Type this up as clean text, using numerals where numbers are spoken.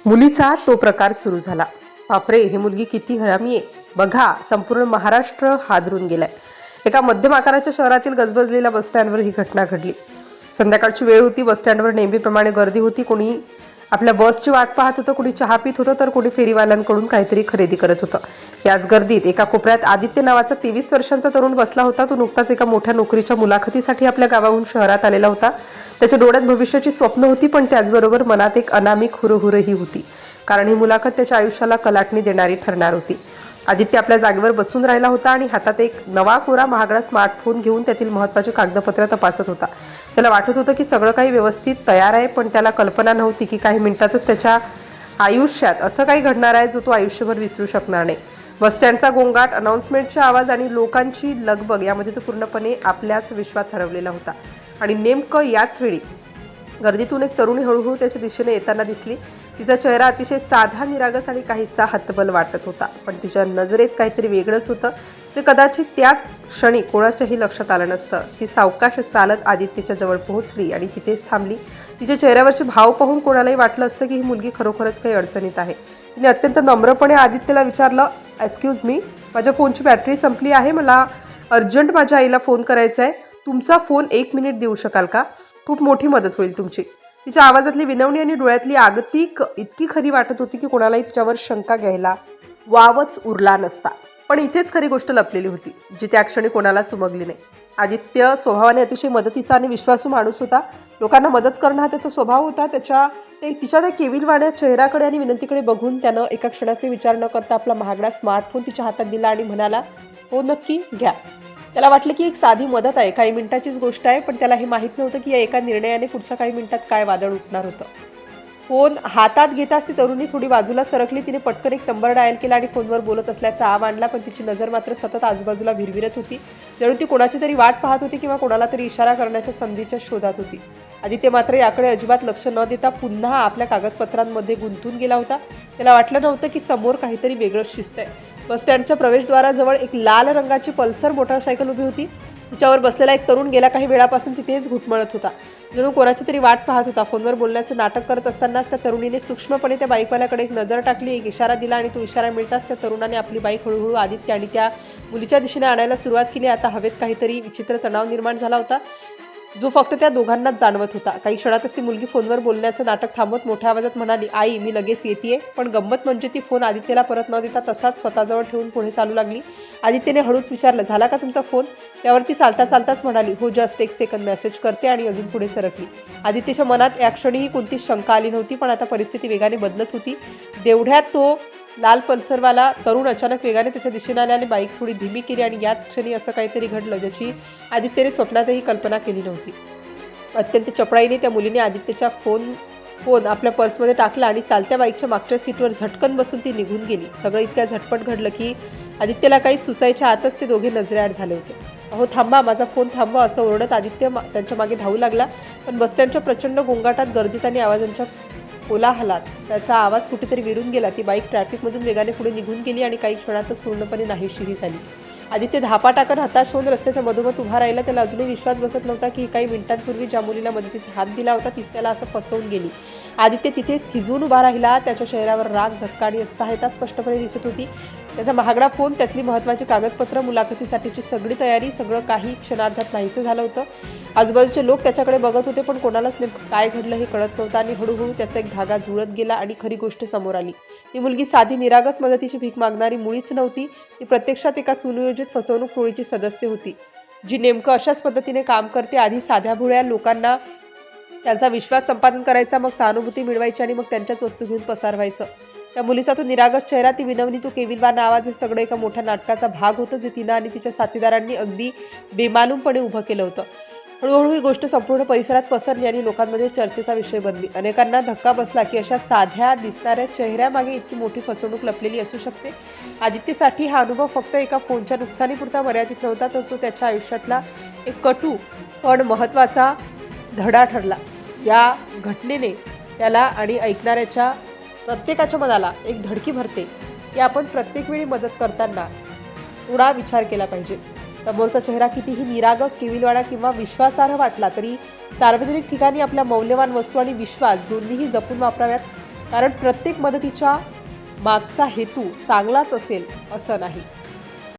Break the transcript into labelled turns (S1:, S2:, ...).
S1: मुलीचा तो प्रकार सुरू झाला. बापरे, ही मुलगी किती हरामी आहे बघा. संपूर्ण महाराष्ट्र हादरून गेलाय. एका मध्यम आकाराच्या शहरातील गजबजलेल्या बसस्टँडवर ही घटना घडली. संध्याकाळची वेळ होती. बसस्टँडवर नेहमीप्रमाणे गर्दी होती. कोणी आपल्या बसची वाट पाहत होतं, कोणी चहा पित होतं, तर कोणी फेरीवाल्यांकडून काहीतरी खरेदी करत होतं. याच गर्दीत एका कोपऱ्यात आदित्य नावाचा 23 वर्षांचा तरुण बसला होता. तो नुकताच एका मोठ्या नोकरीच्या मुलाखतीसाठी आपल्या गावाहून शहरात आलेला होता. त्याच्या डोळ्यात भविष्याची स्वप्न होती, पण त्याचबरोबर मनात एक अनामिक हुरहुरही होती, कारण ही मुलाखत त्याच्या आयुष्याला कलाटणी देणारी ठरणार होती. आदित्य आपल्या जागेवर बसून राहिला होता आणि हातात एक नवा कोरा महागडा स्मार्टफोन घेऊन त्यातील महत्त्वाची कागदपत्र तपासत होता. त्याला वाटत होतं की सगळं काही व्यवस्थित तयार आहे, पण त्याला कल्पना नव्हती की काही मिनिटातच त्याच्या आयुष्यात असं काही घडणार आहे जो तो आयुष्यभर विसरू शकणार नाही. बसस्टँडचा गोंगाट, अनाउन्समेंटचे आवाज आणि लोकांची लगबग यामध्ये तो पूर्णपणे आपल्याच विश्वात हरवलेला होता. आणि नेमकं याच वेळी गर्दीतून एक तरुणी हळूहळू त्याच्या दिशेने येताना दिसली. तिचा चेहरा अतिशय साधा, निरागस आणि काहीसा हतबल वाटत होता, पण तिच्या नजरेत काहीतरी वेगळंच होतं, जे कदाचित त्याच क्षणी कोणाच्याही लक्षात आलं नसतं. ती सावकाश चालत आदित्यच्या जवळ पोहोचली आणि तिथेच थांबली. तिच्या चेहऱ्यावरचे भाव पाहून कोणालाही वाटलं असतं की ही मुलगी खरोखरच काही अडचणीत आहे. तिने अत्यंत नम्रपणे आदित्यला विचारलं, एक्सक्यूज मी, माझ्या फोनची बॅटरी संपली आहे, मला अर्जंट माझ्या आईला फोन करायचा आहे, तुमचा फोन 1 मिनिट देऊ शकाल का? खूप मोठी मदत होईल तुमची. तिच्या आवाजातली विनवणी आणि डोळ्यातली आगतिक इतकी खरी वाटत होती की कोणालाही तिच्यावर शंका घ्यायला वावच उरला नसता. पण इथेच खरी गोष्ट लपलेली होती, जी त्या क्षणी कोणालाच उमगली नाही. आदित्य स्वभावाने अतिशय मदतीचा आणि विश्वासू माणूस होता. लोकांना मदत करणं हा त्याचा स्वभाव होता. तिच्या त्या केविलवाण्या चेहऱ्याकडे आणि विनंतीकडे बघून त्यानं एका क्षणाचे विचार न करता आपला महागडा स्मार्टफोन तिच्या हातात दिला आणि म्हणाला, हो नक्की घ्या. त्याला वाटलं की एक साधी मदत आहे, काही मिनिटाचीच गोष्ट आहे, पण त्याला हे माहीत नव्हतं की या एका निर्णयाने पुढच्या काही मिनिटात काय वादळ उठणार होतं. फोन हातात घेताच ती तरुणी थोडी बाजूला सरकली. तिने पटकन एक नंबर डायल केला आणि फोनवर बोलत असल्याचा आव आणला, पण तिची नजर मात्र सतत आजूबाजूला भिरभिरत होती. जणू ती कोणाची तरी वाट पाहत होती किंवा कोणाला तरी इशारा करण्याच्या संधीच्या शोधात होती. आदित्य मात्र याकडे अजिबात लक्ष न देता पुन्हा आपल्या कागदपत्रांमध्ये गुंतून गेला होता. त्याला वाटलं नव्हतं की समोर काहीतरी वेगळंच शिजतंय. बसस्टँडच्या प्रवेशद्वाराजवळ एक लाल रंगाची पल्सर मोटरसायकल उभी होती. तिच्यावर बसलेला एक तरुण गेल्या काही वेळापासून तिथेच घुटमळत होता, जणू कोणाची तरी वाट पाहत होता. फोनवर बोलण्याचं नाटक करत असतानाच त्या तरुणीने सूक्ष्मपणे त्या बाईकवाल्याकडे एक नजर टाकली, एक इशारा दिला आणि तो इशारा मिळताच त्या तरुणाने आपली बाईक हळूहळू आदित्य आणि त्या मुलीच्या दिशेने आणायला सुरुवात केली. आता हवेत काहीतरी विचित्र तणाव निर्माण झाला होता, जो फक्त त्या दोघांनाच जाणवत होता. काही क्षणातच ती मुलगी फोनवर बोलण्याचं नाटक थांबवत मोठ्या आवाजात म्हणाली, आई मी लगेच येतेय. पण गंमत म्हणजे ती फोन आदित्यला परत न देता तसाच स्वतःजवळ ठेवून पुढे चालू लागली. आदित्यने हळूच विचारलं, झाला का तुमचा फोन? त्यावरती चालता चालताच म्हणाली, हो जस्ट 1 सेकंद मेसेज करते, आणि अजून पुढे सरकली. आदित्यच्या मनात या क्षणीही कोणतीच शंका आली नव्हती, पण आता परिस्थिती वेगाने बदलत होती. तेवढ्यात तो लाल पल्सरवाला तरुण अचानक वेगाने त्याच्या दिशेने आला आणि बाईक थोडी धीमी केली, आणि याच क्षणी असं काहीतरी घडलं ज्याची आदित्यने स्वप्नातही कल्पना केली नव्हती. अत्यंत चपळाईने त्या मुलीने आदित्यचा फोन आपल्या पर्समध्ये टाकला आणि चालत्या बाईकच्या मागच्या सीटवर झटकन बसून ती निघून गेली. सगळं इतक्या झटपट घडलं की आदित्यला काही सुचायच्या आतच ते दोघे नजरेआड झाले होते. अहो थांबा, माझा फोन थांबवा, असं ओरडत आदित्य त्यांच्या मागे धावू लागला. पण बसस्टँडच्या प्रचंड गोंगाटात, गर्दीत आणि आवाजांच्या कोलाहलात त्याचा आवाज कुठेतरी विरून गेला. ती बाईक ट्रॅफिकमधून वेगाने पुढे निघून गेली आणि काही क्षणातच पूर्णपणे नाहीशीही झाली. आदित्य धापा टाकत हताश होऊन रस्त्याच्या मधोमध उभा राहिला. त्याला अजूनही विश्वास बसत नव्हता की काही मिनिटांपूर्वी ज्या मुलीला मदतीचा हात दिला होता तीच त्याला असं फसवून गेली. आदित्य तिथेच थिजून उभा राहिला. त्याच्या चेहऱ्यावर राग, धक्का आणि असहायता स्पष्टपणे दिसत होती. त्याचा महागडा फोन, त्यातली महत्त्वाची कागदपत्र, मुलाखतीसाठीची सगळी तयारी, सगळं काही क्षणार्धात नाहीसं झालं होतं. आजूबाजूचे लोक त्याच्याकडे बघत होते, पण कोणालाच नेमकं काय घडलं हे कळत नव्हतं. आणि हळूहळू त्याचा एक धागा जुळत गेला आणि खरी गोष्ट समोर आली. ती मुलगी साधी निरागस मदतीची भीक मागणारी मुळीच नव्हती. ती प्रत्यक्षात एका सुनियोजित फसवणूक टोळीची सदस्य होती, जी नेमकं अशाच पद्धतीने काम करते. आधी साध्या भोळ्या लोकांना त्यांचा विश्वास संपादन करायचा, मग सहानुभूती मिळवायची आणि मग त्यांच्याच वस्तू घेऊन पसार व्हायचं. त्या मुलीचा तो निरागस चेहरा, ती विनवणी, तो केविलवाणा आवाज, हे सगळं एका मोठ्या नाटकाचा भाग होतं, जे तिनं आणि तिच्या साथीदारांनी अगदी बेमालूमपणे उभं केलं होतं. हळूहळू ही गोष्ट संपूर्ण परिसरात पसरली आणि लोकांमध्ये चर्चेचा विषय बनली. अनेकांना धक्का बसला की अशा साध्या दिसणाऱ्या चेहऱ्यामागे इतकी मोठी फसवणूक लपलेली असू शकते. आदित्यसाठी हा अनुभव फक्त एका फोनच्या नुकसानीपुरता मर्यादित नव्हता, तर तो त्याच्या आयुष्यातला एक कटू पण महत्त्वाचा धडा ठरला. या घटनेने त्याला आणि ऐकणाऱ्याच्या प्रत्येकाच्या मनाला एक धडकी भरते की आपण प्रत्येक वेळी मदत करताना थोडा विचार केला पाहिजे. समोरचा चेहरा कितीही निरागस, केविलवाणा किंवा विश्वासार्ह वाटला तरी सार्वजनिक ठिकाणी आपल्या मौल्यवान वस्तू आणि विश्वास दोन्हीही जपून वापराव्यात. कारण प्रत्येक मदतीच्या मागचा हेतू चांगलाच असेल असं नाही.